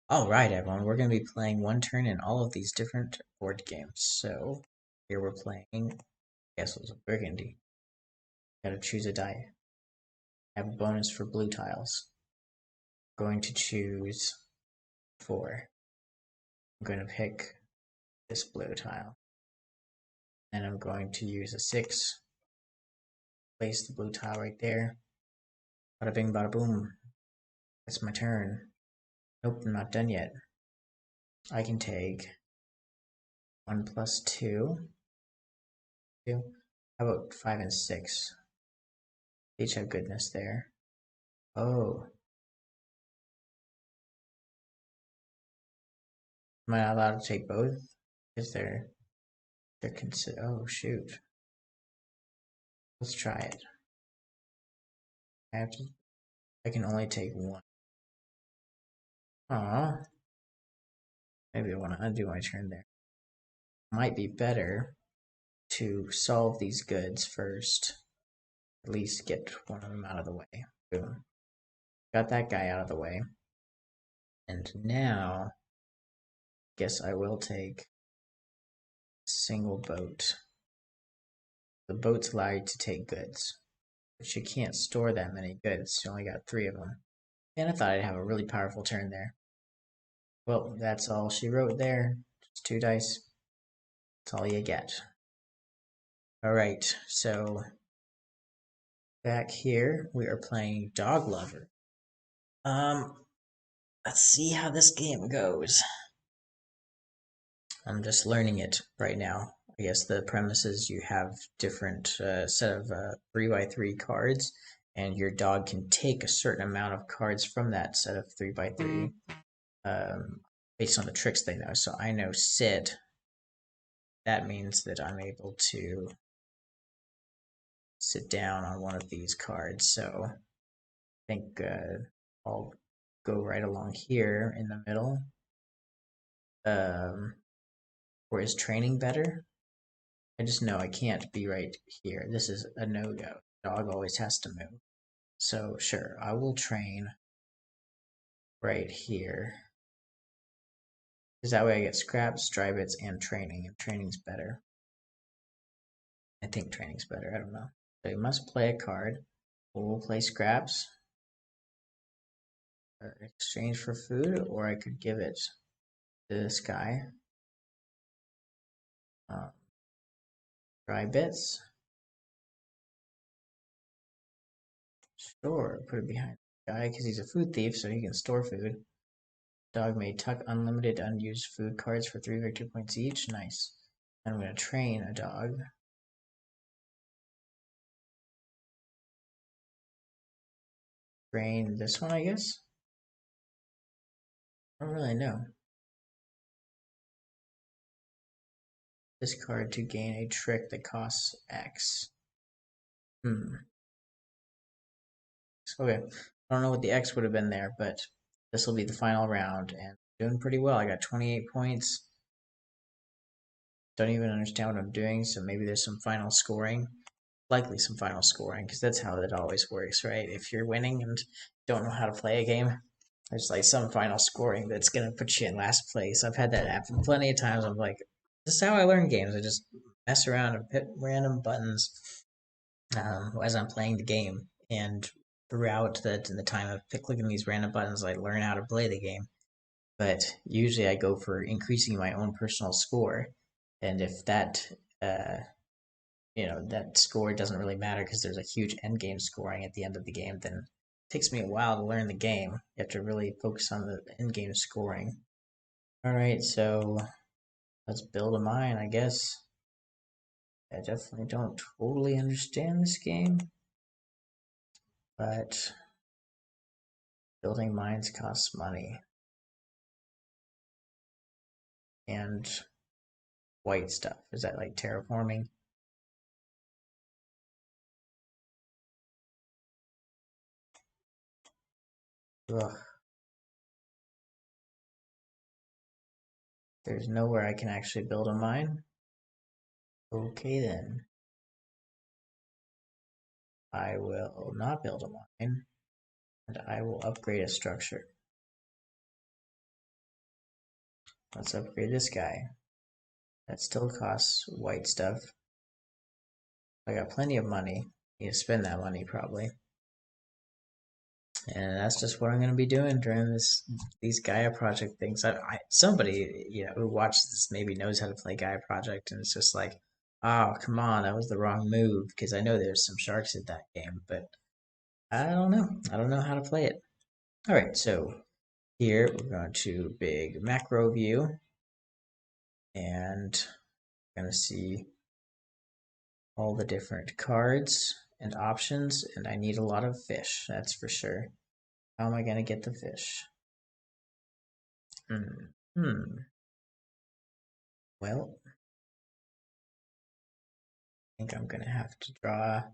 Alright everyone, we're going to be playing one turn in all of these different board games. So, here we're playing, I guess it was a Burgundy. Gotta choose a die. Have a bonus for blue tiles. Going to choose 4. I'm going to pick this blue tile. And I'm going to use a 6. Place the blue tile right there. Bada bing bada boom. That's my turn. Nope, I'm not done yet. I can take 1 plus 2. 2. How about 5 and 6? Each have goodness there. Oh. Am I not allowed to take both? Is they're consider? Oh shoot! Let's try it. I have to. I can only take one. Aw. Maybe I want to undo my turn there. Might be better to solve these goods first. At least get one of them out of the way. Boom. Got that guy out of the way. And now, guess I will take a single boat. The boats allow you to take goods, but you can't store that many goods. You only got 3 of them. And I thought I'd have a really powerful turn there. Well, that's all she wrote there. Just 2 dice. That's all you get. Alright, so back here we are playing Dog Lover. Let's see how this game goes. I'm just learning it right now. I guess the premise is you have different set of 3x3 cards, and your dog can take a certain amount of cards from that set of 3x3 based on the tricks they know. So I know sit. That means that I'm able to sit down on one of these cards. So I think I'll go right along here in the middle. Or is training better? I just know I can't be right here. This is a no-go. Dog always has to move. So sure, I will train right here. Because that way I get scraps, dry bits, and training. And training's better. I think training's better. I don't know. So you must play a card. We'll play scraps. Or exchange for food, or I could give it to this guy. Dry bits. Store. Put it behind the guy because he's a food thief, so he can store food. Dog may tuck unlimited unused food cards for 3 victory points each. Nice. And I'm going to train a dog. Train this one, I guess? I don't really know. This card to gain a trick that costs X. Okay. I don't know what the X would have been there, but this will be the final round, and I'm doing pretty well. I got 28 points. Don't even understand what I'm doing, so maybe there's some final scoring. Likely some final scoring, because that's how it always works, right? If you're winning and don't know how to play a game, there's like some final scoring that's gonna put you in last place. I've had that happen plenty of times. I'm like, this is how I learn games. I just mess around and hit random buttons as I'm playing the game, and throughout the time of clicking these random buttons, I learn how to play the game. But usually, I go for increasing my own personal score, and if that that score doesn't really matter because there's a huge end game scoring at the end of the game, then it takes me a while to learn the game. You have to really focus on the end game scoring. Alright, so let's build a mine, I guess. I definitely don't totally understand this game, but building mines costs money. And white stuff. Is that like terraforming? Ugh. There's nowhere I can actually build a mine. Okay then. I will not build a mine, and I will upgrade a structure. Let's upgrade this guy. That still costs white stuff. I got plenty of money. Need to spend that money probably. And that's just what I'm going to be doing during these Gaia project things. Somebody who watches this maybe knows how to play Gaia project, and it's just like, oh come on, that was the wrong move because I know there's some sharks in that game, but I don't know. I don't know how to play it. All right, so here we're going to big macro view, and we're going to see all the different cards and options, and I need a lot of fish, that's for sure. How am I going to get the fish? Well, I think I'm gonna have to draw. I'm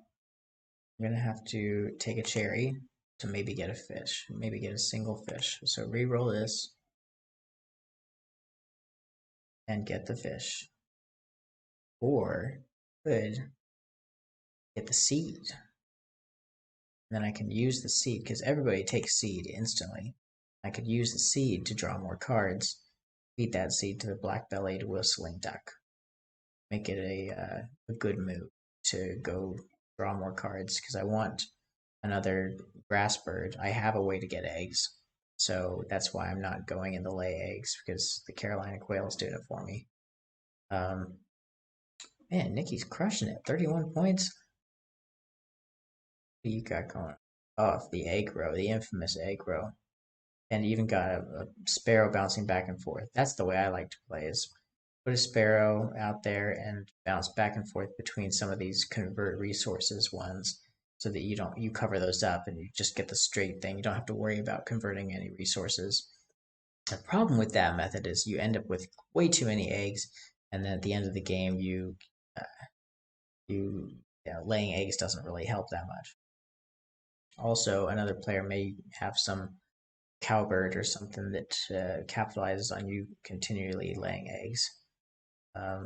gonna have to take a cherry to maybe get a fish, maybe get a single fish. So re-roll this and get the fish, or could get the seed. And then I can use the seed because everybody takes seed instantly. I could use the seed to draw more cards. Feed that seed to the black-bellied whistling duck. Make it a good move to go draw more cards because I want another grass bird. I have a way to get eggs, so that's why I'm not going in the lay eggs because the Carolina quail is doing it for me. Man, Nikki's crushing it. 31 points. What you got going? Oh, the egg row, the infamous egg row. And even got a sparrow bouncing back and forth. That's the way I like to play, is put a sparrow out there and bounce back and forth between some of these convert resources ones so that you cover those up and you just get the straight thing. You don't have to worry about converting any resources. The problem with that method is you end up with way too many eggs, and then at the end of the game laying eggs doesn't really help that much. Also, another player may have some cowbird or something that capitalizes on you continually laying eggs.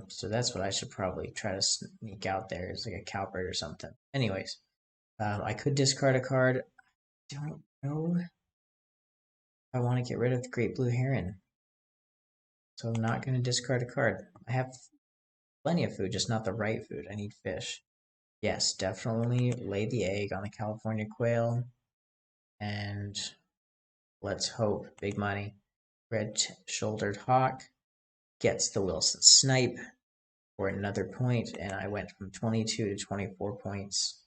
So that's what I should probably try to sneak out there, is like a cowbird or something. Anyways, I could discard a card. I don't know if I want to get rid of the great blue heron. So I'm not going to discard a card. I have plenty of food, just not the right food. I need fish. Yes, definitely lay the egg on the California quail. And let's hope big money. Red-shouldered hawk gets the Wilson snipe for another point, and I went from 22 to 24 points.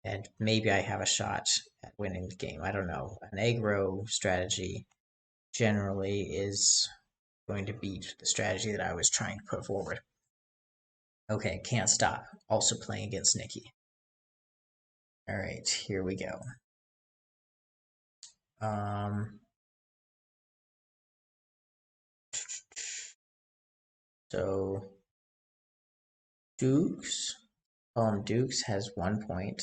And maybe I have a shot at winning the game. I don't know. An egg row strategy generally is going to beat the strategy that I was trying to put forward. Okay, can't stop. Also playing against Nikki. All right, here we go. So Dukes, Dukes has 1 point.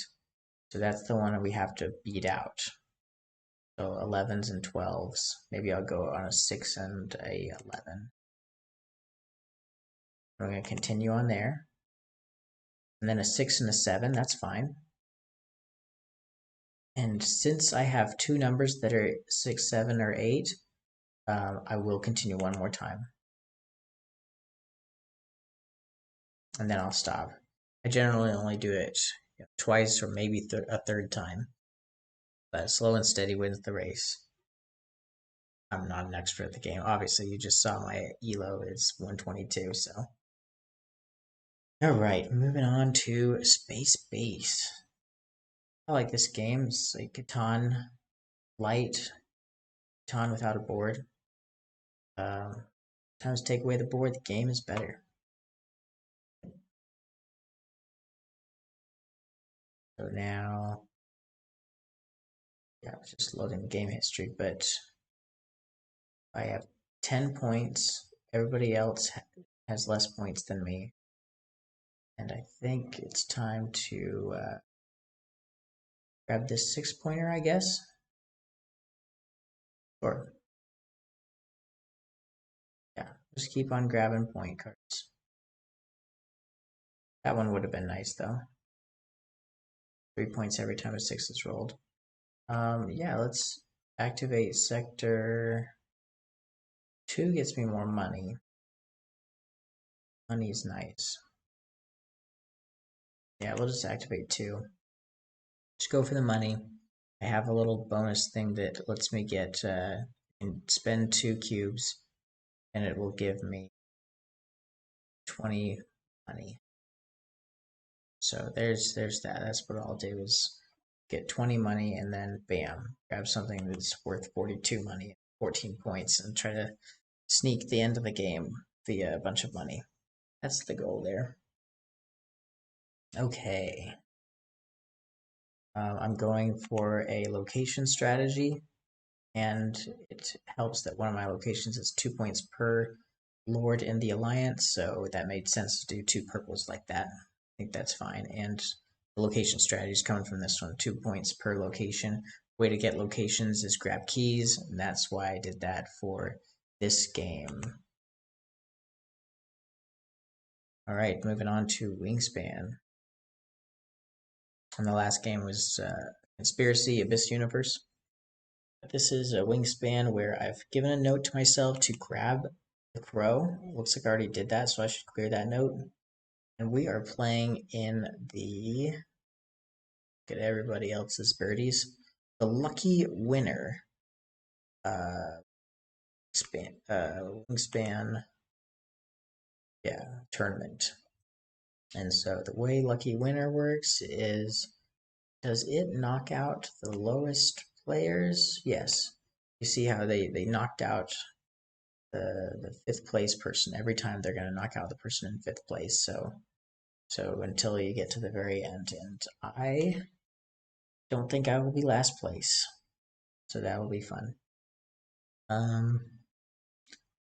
So that's the one we have to beat out. So 11s and 12s. Maybe I'll go on a 6 and a 11. We're going to continue on there. And then a 6 and a 7, that's fine. And since I have two numbers that are 6, 7, or 8, I will continue one more time. And then I'll stop. I generally only do it twice or maybe a third time. But slow and steady wins the race. I'm not an expert at the game. Obviously, you just saw my ELO is 122, so. Alright, moving on to Space Base. I like this game. It's like Catan light, Catan without a board. Sometimes take away the board, the game is better. So now, yeah, it's just loading the game history, but I have 10 points. Everybody else has less points than me. And I think it's time to grab this 6-pointer, I guess. Or, yeah, just keep on grabbing point cards. That one would have been nice, though. 3 points every time a 6 is rolled. Yeah, let's activate sector 2 gets me more money. Money's nice. Yeah, we'll just activate 2. Just go for the money. I have a little bonus thing that lets me get and spend 2 cubes, and it will give me 20 money. So there's that. That's what I'll do is get 20 money and then bam, grab something that's worth 42 money, 14 points, and try to sneak the end of the game via a bunch of money. That's the goal there. Okay. I'm going for a location strategy, and it helps that one of my locations is 2 points per lord in the alliance, so that made sense to do 2 purples like that. I think that's fine. And the location strategy is coming from this one, 2 points per location. Way to get locations is grab keys, and that's why I did that for this game. All right, moving on to Wingspan. And the last game was Conspiracy Abyss Universe. This is a Wingspan where I've given a note to myself to grab the crow. Looks like I already did that, so I should clear that note. And we are playing in the, get everybody else's birdies, the Lucky Winner Wingspan, yeah, tournament. And so the way Lucky Winner works is, does it knock out the lowest players? Yes. You see how they knocked out the 5th place person every time. They're going to knock out the person in 5th place. So until you get to the very end, and I don't think I will be last place, so that will be fun.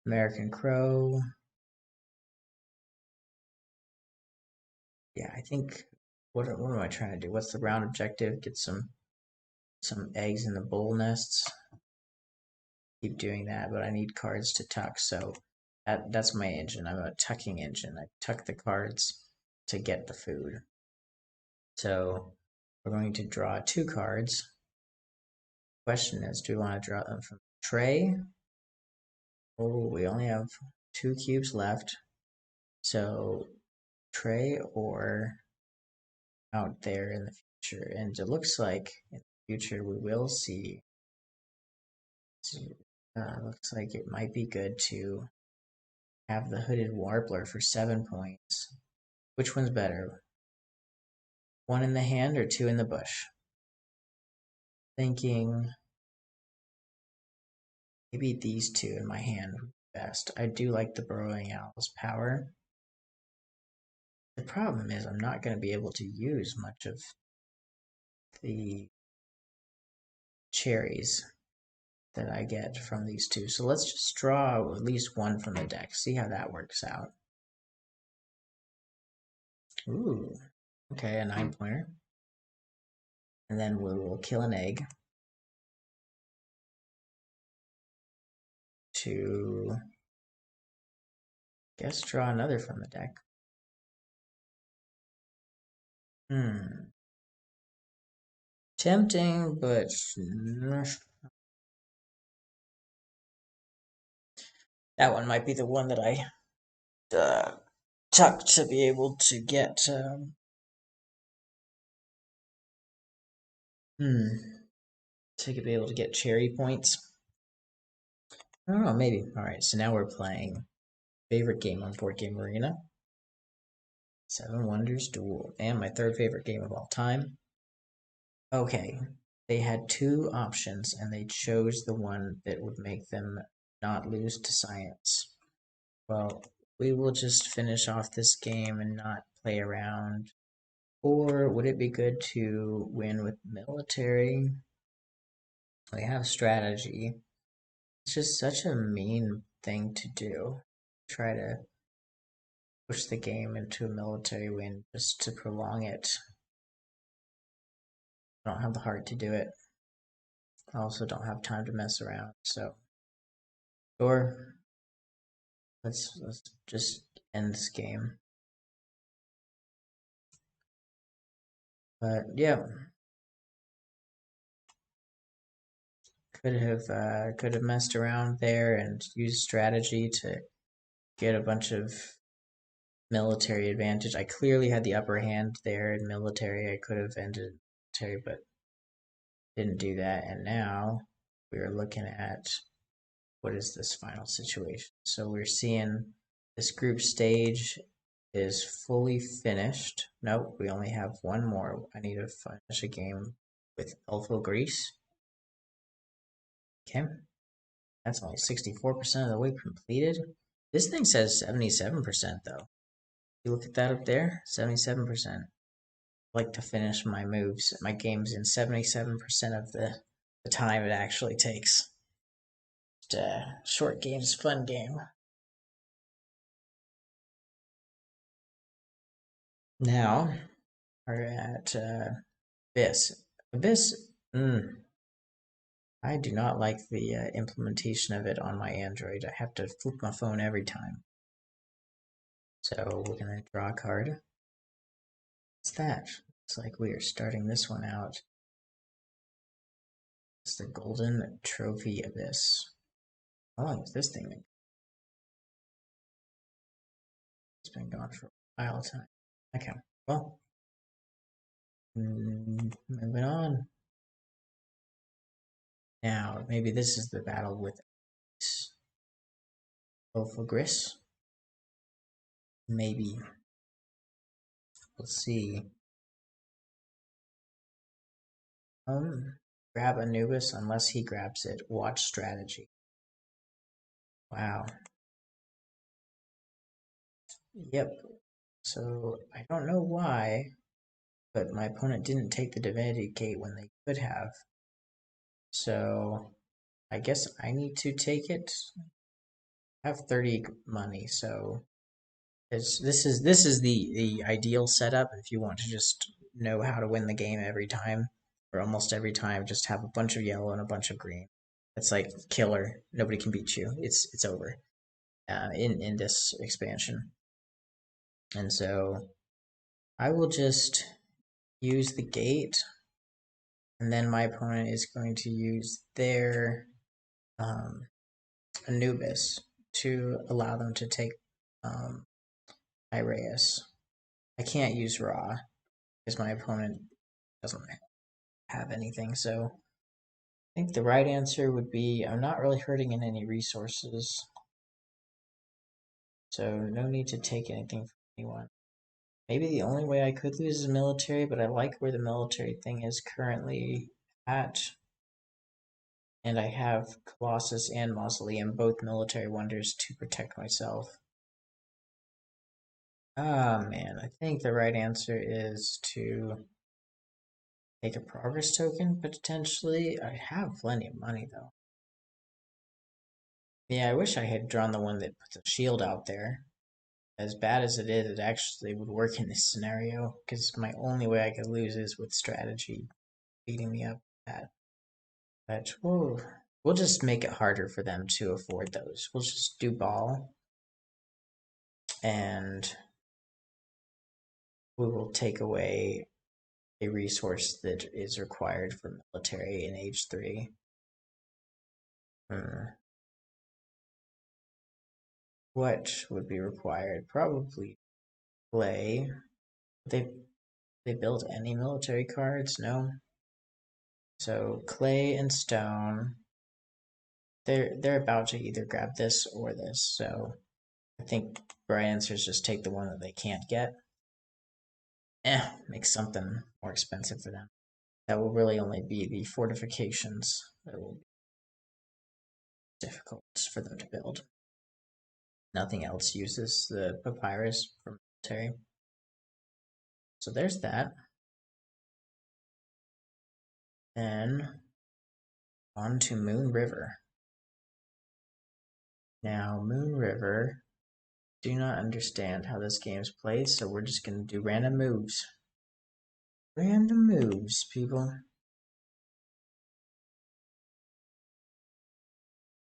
American Crow. Yeah, I think what am I trying to do? What's the round objective? Get some eggs in the bull nests. Keep doing that, but I need cards to tuck, so that's my engine. I'm a tucking engine. I tuck the cards to get the food. So we're going to draw 2 cards. Question is, do we want to draw them from the tray? Oh, we only have 2 cubes left. So tray or out there in the future. And it looks like in the future we will see. Looks like it might be good to have the hooded warbler for 7 points. Which one's better? 1 in the hand or 2 in the bush? Thinking maybe these 2 in my hand would be best. I do like the burrowing owl's power. The problem is I'm not going to be able to use much of the cherries that I get from these 2. So let's just draw at least 1 from the deck. See how that works out. Ooh, okay, a 9-pointer. And then we will kill an egg to, guess, draw another from the deck. Tempting, but that one might be the one that I tuck to be able to get. To be able to get cherry points. I don't know, maybe. All right, so now we're playing favorite game on Board Game Arena. 7 Wonders Duel, and my 3rd favorite game of all time. Okay, they had 2 options, and they chose the one that would make them not lose to science. Well, we will just finish off this game and not play around. Or would it be good to win with military? We have strategy. It's just such a mean thing to do. Try to push the game into a military win just to prolong it. I don't have the heart to do it. I also don't have time to mess around, so. Or let's just end this game. But yeah. could have messed around there and used strategy to get a bunch of military advantage. I clearly had the upper hand there in military. I could have ended military, but didn't do that. And now we are looking at what is this final situation. So we're seeing this group stage is fully finished. Nope, we only have one more. I need to finish a game with Elfo Greece. Okay, that's only 64% of the way completed. This thing says 77% though. You look at that up there, 77%. I like to finish my moves, my games in 77% of the time it actually takes. Just short games, fun game. Now we're at Abyss. Abyss, I do not like the implementation of it on my Android. I have to flip my phone every time. So we're going to draw a card. What's that? Looks like we are starting this one out. It's the Golden Trophy Abyss. How long is this thing? It's been gone for a while time. Okay, well, moving on. Now, maybe this is the battle with Ophiogris. Maybe. We'll see. Grab Anubis unless he grabs it. Watch strategy. Wow. Yep. So I don't know why, but my opponent didn't take the Divinity Gate when they could have. So I guess I need to take it. I have 30 money, so this is the ideal setup if you want to just know how to win the game every time, or almost every time. Just have a bunch of yellow and a bunch of green. It's like killer. Nobody can beat you. It's over in this expansion. And so I will just use the gate, and then my opponent is going to use their Anubis to allow them to take Ireus. I can't use Ra because my opponent doesn't have anything, so I think the right answer would be I'm not really hurting in any resources, so no need to take anything from anyone. Maybe the only way I could lose is military, but I like where the military thing is currently at. And I have Colossus and Mausoleum, both military wonders, to protect myself. Ah, man, I think the right answer is to take a progress token, potentially. I have plenty of money, though. Yeah, I wish I had drawn the one that puts a shield out there. As bad as it is, it actually would work in this scenario, because my only way I could lose is with strategy beating me up at that. But we'll just make it harder for them to afford those. We'll just do ball, and we will take away a resource that is required for military in age 3. What would be required? Probably clay. They built any military cards? No. So clay and stone. They're about to either grab this or this. So I think the right answer is just take the one that they can't get. Make something more expensive for them. That will really only be the fortifications that will be difficult for them to build. Nothing else uses the papyrus for military. So there's that. Then on to Moon River. Now, Moon River, do not understand how this game is played, so we're just going to do random moves. Random moves, people.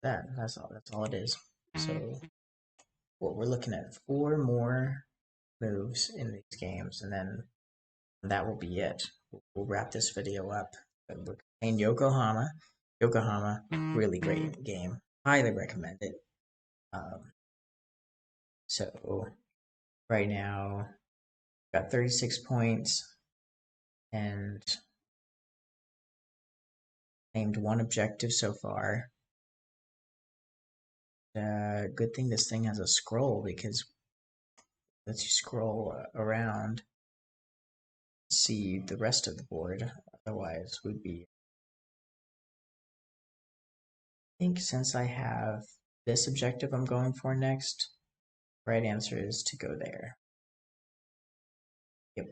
That's all it is. So what we're looking at 4 more moves in these games, and then that will be it. We'll wrap this video up. We're playing Yokohama. Yokohama, really great game. Highly recommend it. So right now, got 36 points and named one objective so far. Good thing this thing has a scroll because it lets you scroll around, see the rest of the board. Otherwise, would be. I think since I have this objective I'm going for next, right answer is to go there. Yep.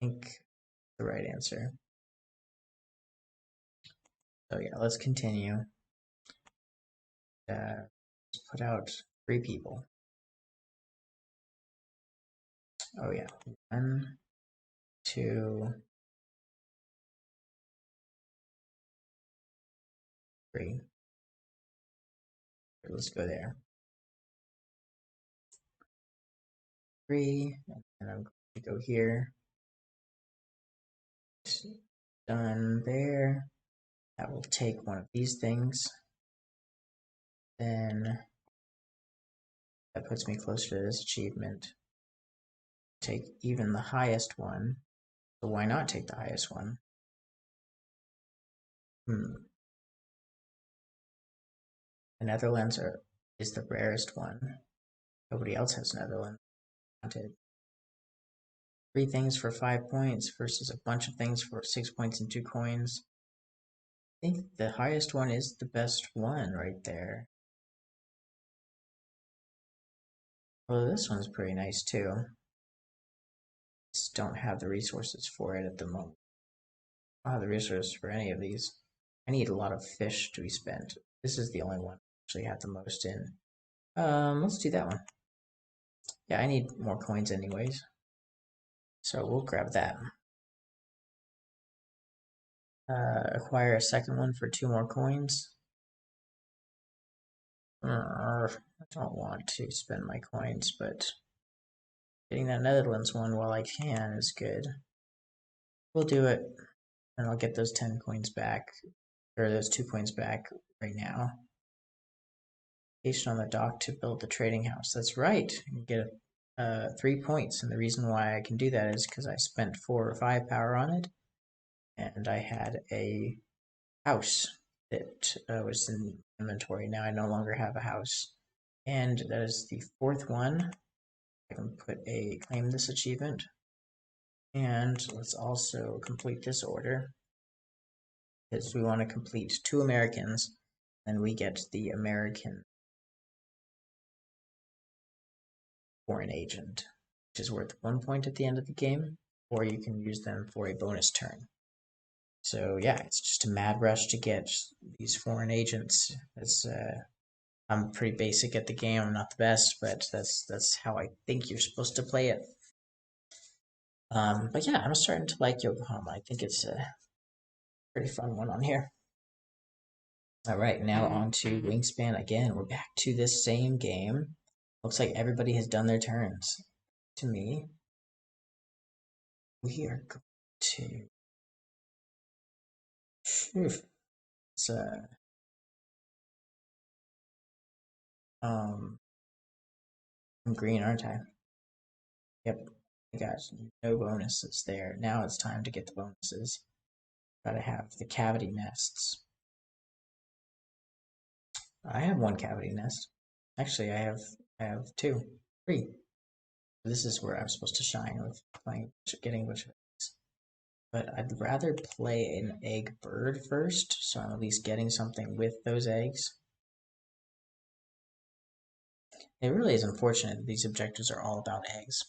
I think the right answer. So yeah, let's continue. Let's put out 3 people. Oh yeah, 1, 2, 3. Let's go there. 3, and I'm going to go here. Done there. That will take one of these things. Then that puts me closer to this achievement. Take even the highest one. So why not take the highest one? The Netherlands is the rarest one. Nobody else has Netherlands. Wanted 3 things for 5 points versus a bunch of things for 6 points and 2 coins. I think the highest one is the best one right there. Well, this one's pretty nice too. Just don't have the resources for it at the moment. I don't have the resources for any of these. I need a lot of fish to be spent. This is the only one I actually have the most in. Let's do that one. Yeah, I need more coins anyways. So we'll grab that. Acquire a second one for 2 more coins. I don't want to spend my coins, but getting that Netherlands one while I can is good. We'll do it, and I'll get those 10 coins back, or those 2 coins back right now. Station on the dock to build the trading house. That's right. You get 3 points, and the reason why I can do that is because I spent 4 or 5 power on it, and I had a house that was in inventory. Now I no longer have a house. And that is the 4th one. I can claim this achievement. And let's also complete this order. Because we want to complete 2 Americans, and we get the American foreign agent, which is worth 1 point at the end of the game, or you can use them for a bonus turn. So yeah, it's just a mad rush to get these foreign agents. I'm pretty basic at the game. I'm not the best, but that's how I think you're supposed to play it. But yeah, I'm starting to like Yokohama. I think it's a pretty fun one on here. All right, now on to Wingspan again. We're back to this same game. Looks like everybody has done their turns. To me, we are going to. It's I'm green, aren't I? Yep. I got no bonuses there. Now it's time to get the bonuses. Gotta have the cavity nests. I have 1 cavity nest. Actually, I have 2, 3. This is where I'm supposed to shine with getting a bunch of eggs. But I'd rather play an egg bird first, so I'm at least getting something with those eggs. It really is unfortunate that these objectives are all about eggs,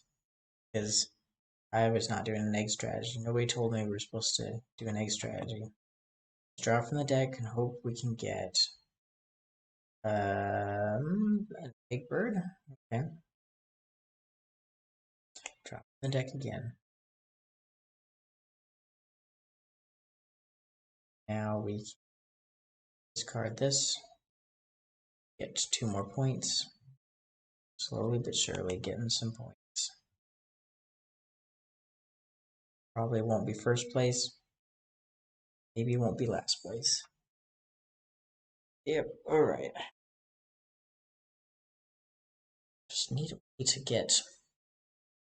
because I was not doing an egg strategy. Nobody told me we were supposed to do an egg strategy. Let's draw from the deck and hope we can get an egg bird. Okay. Drop from the deck again. Now we discard this. Get 2 more points. Slowly but surely getting some points. Probably won't be first place. Maybe it won't be last place. Yep, alright. Just need a way to get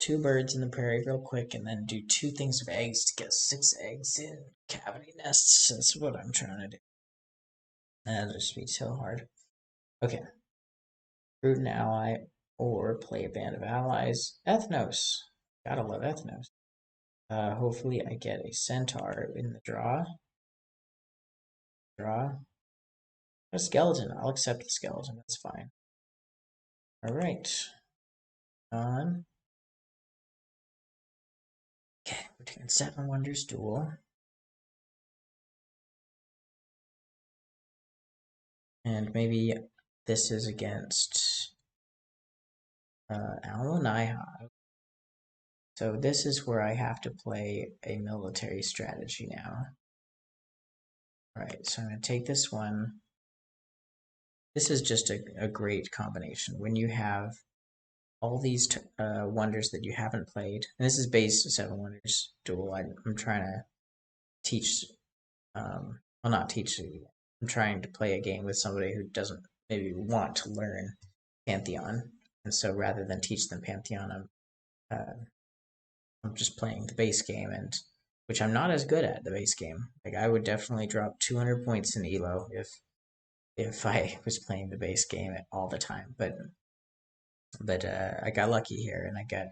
2 birds in the prairie real quick and then do 2 things of eggs to get 6 eggs in cavity nests. That's what I'm trying to do. That'll just be so hard. Okay. Root an ally or play a band of allies. Ethnos. Gotta love Ethnos. Hopefully I get a centaur in the draw. A skeleton. I'll accept the skeleton. That's fine. Alright. On. Okay, we're doing 7 Wonders Duel. And maybe this is against Alonaiha. So this is where I have to play a military strategy now. Alright, so I'm going to take this one. This is just a great combination. When you have all these wonders that you haven't played, and this is base 7 Wonders Duel. I'm trying to teach, well, not teach, I'm trying to play a game with somebody who doesn't maybe want to learn Pantheon. And so rather than teach them Pantheon, I'm just playing the base game, and which I'm not as good at the base game. Like I would definitely drop 200 points in Elo if I was playing the base game all the time. But I got lucky here, and I got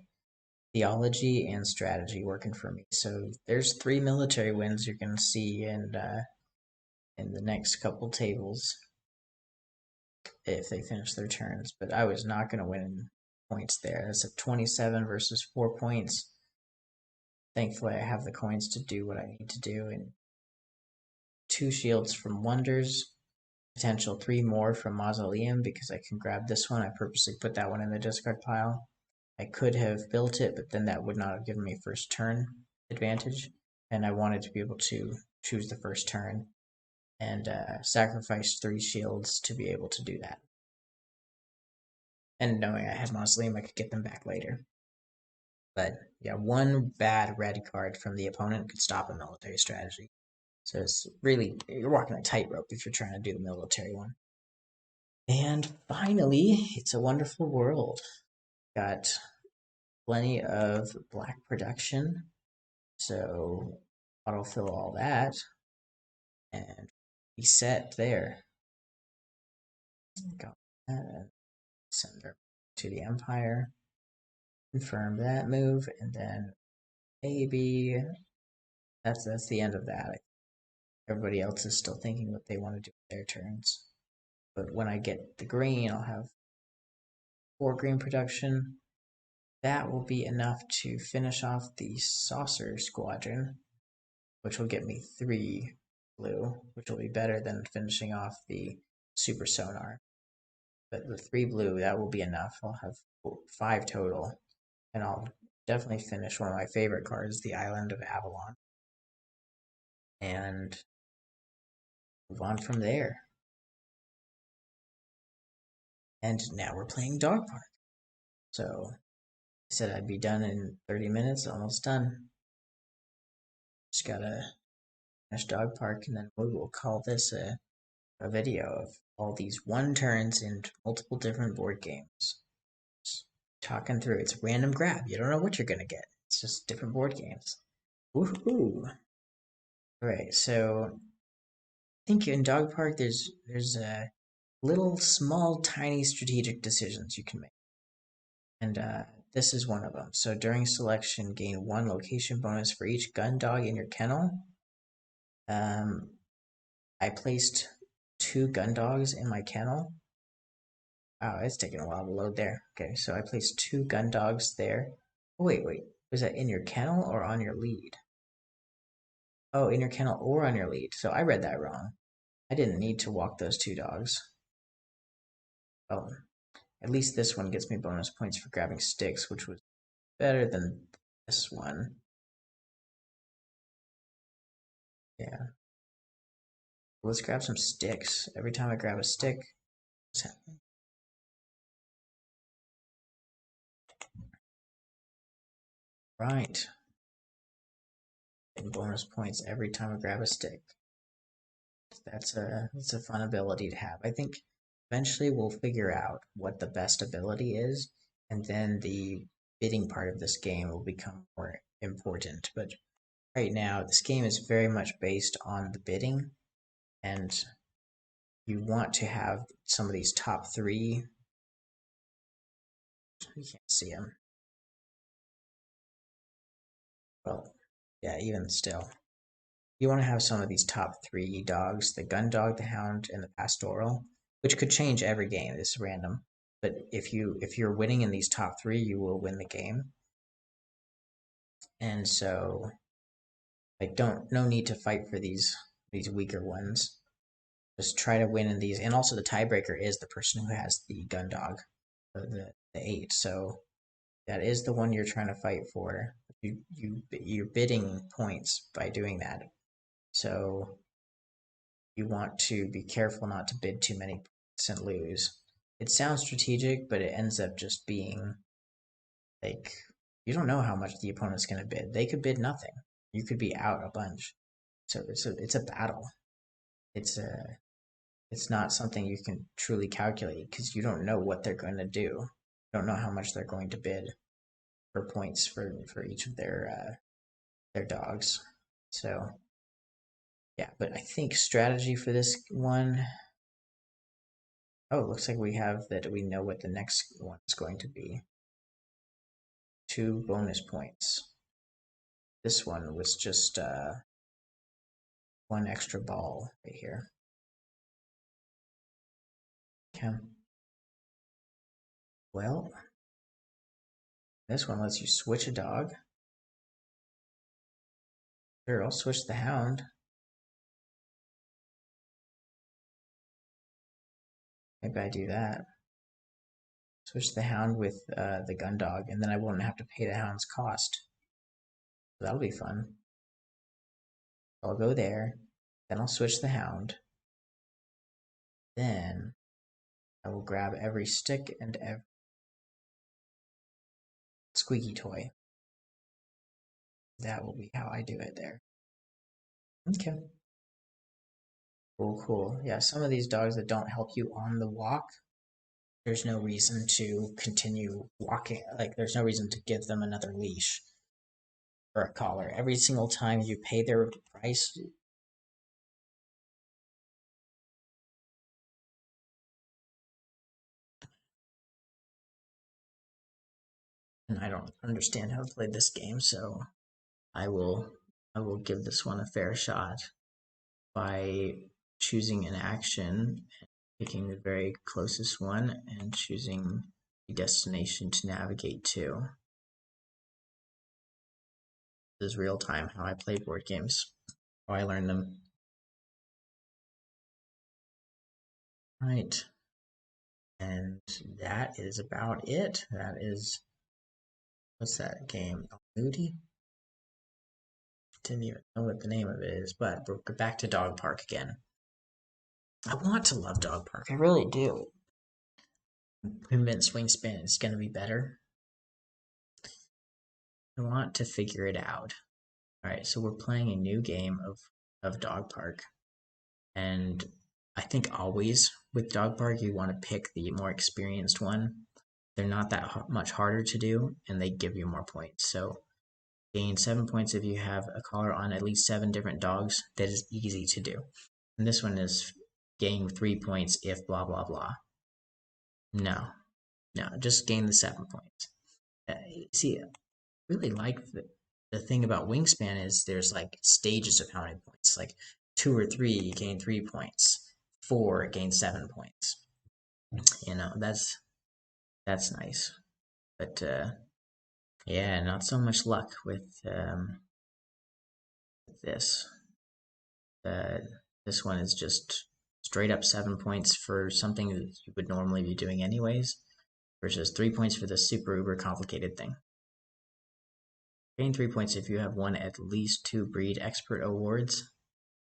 theology and strategy working for me. So there's 3 military wins you're gonna see in the next couple tables if they finish their turns. But I was not gonna win points there. That's a 27 versus 4 points. Thankfully, I have the coins to do what I need to do, and 2 shields from Wonders, potential 3 more from Mausoleum because I can grab this one. I purposely put that one in the discard pile. I could have built it, but then that would not have given me first turn advantage, and I wanted to be able to choose the first turn and sacrifice 3 shields to be able to do that. And knowing I had Mausoleum, I could get them back later. But yeah, 1 bad red card from the opponent could stop a military strategy. So it's really, you're walking a tightrope if you're trying to do the military one. And finally, It's a Wonderful World. Got plenty of black production, so autofill all that and be set there. Got that and send her to the Empire. Confirm that move, and then maybe that's the end of that. Everybody else is still thinking what they want to do with their turns. But when I get the green, I'll have 4 green production. That will be enough to finish off the Saucer Squadron, which will get me 3 blue, which will be better than finishing off the Super Sonar. But the 3 blue, that will be enough. I'll have 5 total, and I'll definitely finish one of my favorite cards, the Island of Avalon, and move on from there. And now we're playing Dog Park. So I said I'd be done in 30 minutes, almost done. Just gotta finish Dog Park, and then we will call this a video of all these 1 turns in multiple different board games. Just talking through. It's random grab. You don't know what you're gonna get. It's just different board games. Woohoo! Alright, so I think in Dog Park there's a little small tiny strategic decisions you can make. And this is one of them. So during selection, gain 1 location bonus for each gun dog in your kennel. I placed 2 gun dogs in my kennel. Wow, it's taking a while to load there. Okay, so I placed 2 gun dogs there. Oh, wait. Was that in your kennel or on your lead? Oh, in your kennel or on your lead. So I read that wrong. I didn't need to walk those 2 dogs. Oh, at least this one gets me bonus points for grabbing sticks, which was better than this one. Yeah. Let's grab some sticks. Every time I grab a stick, what's happening? Right. And bonus points every time I grab a stick. That's a fun ability to have. I think eventually we'll figure out what the best ability is, and then the bidding part of this game will become more important. But right now, this game is very much based on the bidding, and you want to have some of these top three. You can't see them. Well, yeah, even still. You want to have some of these top three dogs, the gun dog, the hound, and the pastoral, which could change every game. This is random. But if you're winning in these top three, you will win the game. And so like no need to fight for these weaker ones. Just try to win in these. And also the tiebreaker is the person who has the gun dog, or the 8. So that is the one you're trying to fight for. You're bidding points by doing that. So you want to be careful not to bid too many points and lose. It sounds strategic, but it ends up just being like you don't know how much the opponent's going to bid. They could bid nothing. You could be out a bunch. So it's a battle. It's not something you can truly calculate because you don't know what they're going to do. You don't know how much they're going to bid for points for each of their dogs. So yeah, but I think strategy for this one. Oh, it looks like we have that we know what the next one is going to be. 2 bonus points. This one was just 1 extra ball right here. Okay. Well, this one lets you switch a dog. Sure, I'll switch the hound. Maybe I do that. Switch the hound with the gun dog, and then I won't have to pay the hound's cost. So that'll be fun. I'll go there, then I'll switch the hound. Then I will grab every stick and every squeaky toy. That will be how I do it there. Okay. Cool, cool. Yeah, some of these dogs that don't help you on the walk, there's no reason to continue walking. Like, there's no reason to give them another leash or a collar. Every single time you pay their price, and I don't understand how to play this game, so I will I will give this one a fair shot by choosing an action, picking the very closest one, and choosing a destination to navigate to. This is real time how I play board games, how I learn them. Right. And that is about it. That is, what's that game? Moody? Didn't even know what the name of it is, but we're back to Dog Park again. I want to love Dog Park. I really do. I'm convinced Wingspan is going to be better. I want to figure it out. All right, so we're playing a new game of Dog Park. And I think always with Dog Park, you want to pick the more experienced one. They're not that much harder to do, and they give you more points. So gain 7 points if you have a collar on at least 7 different dogs. That is easy to do. And this one is gain 3 points if blah blah blah. No, just gain the 7 points. See, I really like the thing about Wingspan is there's like stages of how many points. Like 2 or 3, you gain 3 points. 4, gain 7 points. You know, that's nice. But yeah, not so much luck with this. This one is just straight up 7 points for something that you would normally be doing anyways, versus 3 points for this super uber complicated thing. Gain 3 points if you have won at least 2 breed expert awards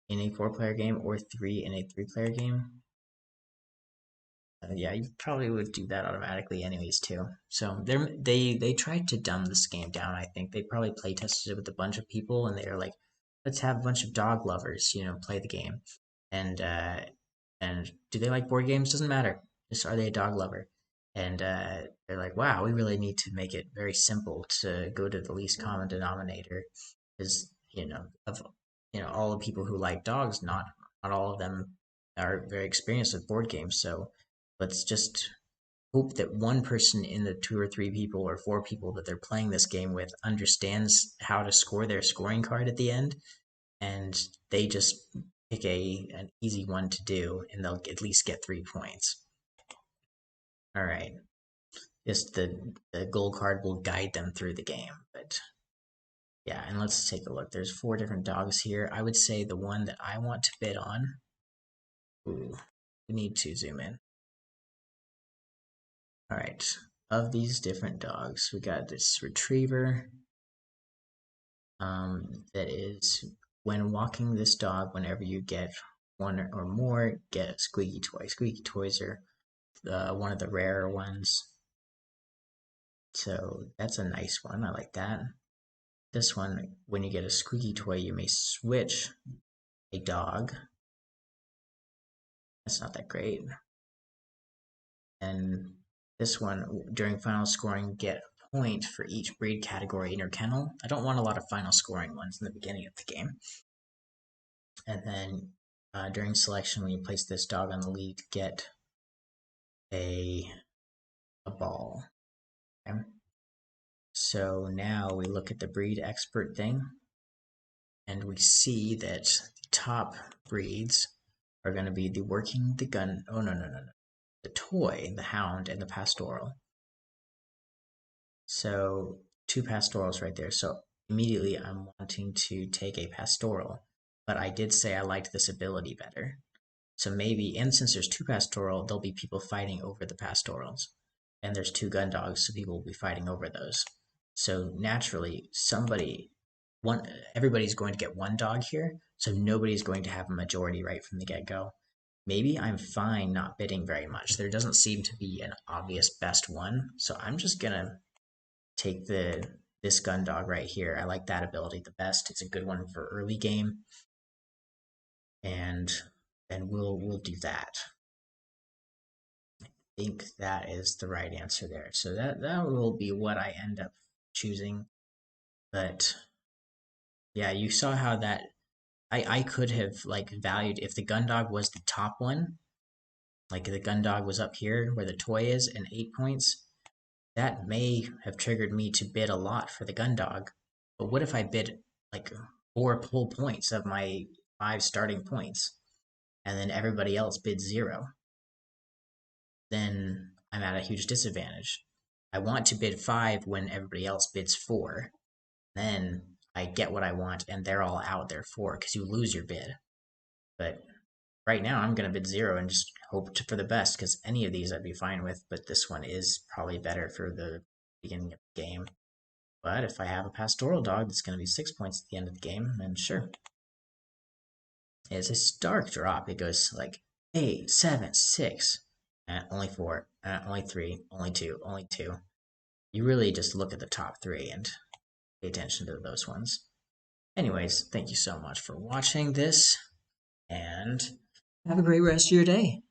in a 4-player game or 3 in a 3-player game. Yeah, you probably would do that automatically anyways too. So they tried to dumb this game down. I think they probably play tested it with a bunch of people, and they are like, let's have a bunch of dog lovers, play the game, and do they like board games? Doesn't matter. Just are they a dog lover? And they're like, wow, we really need to make it very simple to go to the least common denominator, because of all the people who like dogs, not all of them are very experienced with board games. So let's just hope that one person in the two or three people or four people that they're playing this game with understands how to score their scoring card at the end, and they just pick an easy one to do, and they'll at least get 3 points. All right, just the goal card will guide them through the game, but yeah. And let's take a look. There's 4 different dogs here. I would say the one that I want to bid on. Ooh, we need to zoom in. All right, of these different dogs, we got this retriever. That is, when walking this dog, whenever you get one or more, get a squeaky toy. Squeaky toys are one of the rarer ones. So that's a nice one. I like that. This one, when you get a squeaky toy, you may switch a dog. That's not that great. And this one, during final scoring, get a point for each breed category in your kennel. I don't want a lot of final scoring ones in the beginning of the game. And then during selection, when you place this dog on the lead, get a ball. Okay? So now we look at the breed expert thing, and we see that the top breeds are going to be the working, the gun. Oh, no. The toy, the hound, and the pastoral. So 2 pastorals right there. So immediately I'm wanting to take a pastoral, but I did say I liked this ability better. So maybe, and since there's 2 pastoral, there'll be people fighting over the pastorals. And there's 2 gun dogs, so people will be fighting over those. So naturally, everybody's going to get 1 dog here, so nobody's going to have a majority right from the get-go. Maybe I'm fine not bidding very much. There doesn't seem to be an obvious best one, so I'm just gonna take this gun dog right here. I like that ability the best. It's a good one for early game, and we'll do that. I think that is the right answer there. So that will be what I end up choosing. But yeah, you saw how that I could have like valued if the gun dog was the top one, like the gun dog was up here where the toy is and 8 points. That may have triggered me to bid a lot for the gun dog. But what if I bid like 4 full points of my 5 starting points, and then everybody else bids 0? Then I'm at a huge disadvantage. I want to bid 5 when everybody else bids 4. Then I get what I want, and they're all out there 4 because you lose your bid. But right now, I'm going to bid 0 and just hope for the best, because any of these I'd be fine with, but this one is probably better for the beginning of the game. But if I have a pastoral dog that's going to be 6 points at the end of the game, then sure. It's a stark drop. It goes like 8, 7, 6, only 4, only 3, only 2, only 2. You really just look at the top 3 and pay attention to those ones. Anyways, thank you so much for watching this, and have a great rest of your day.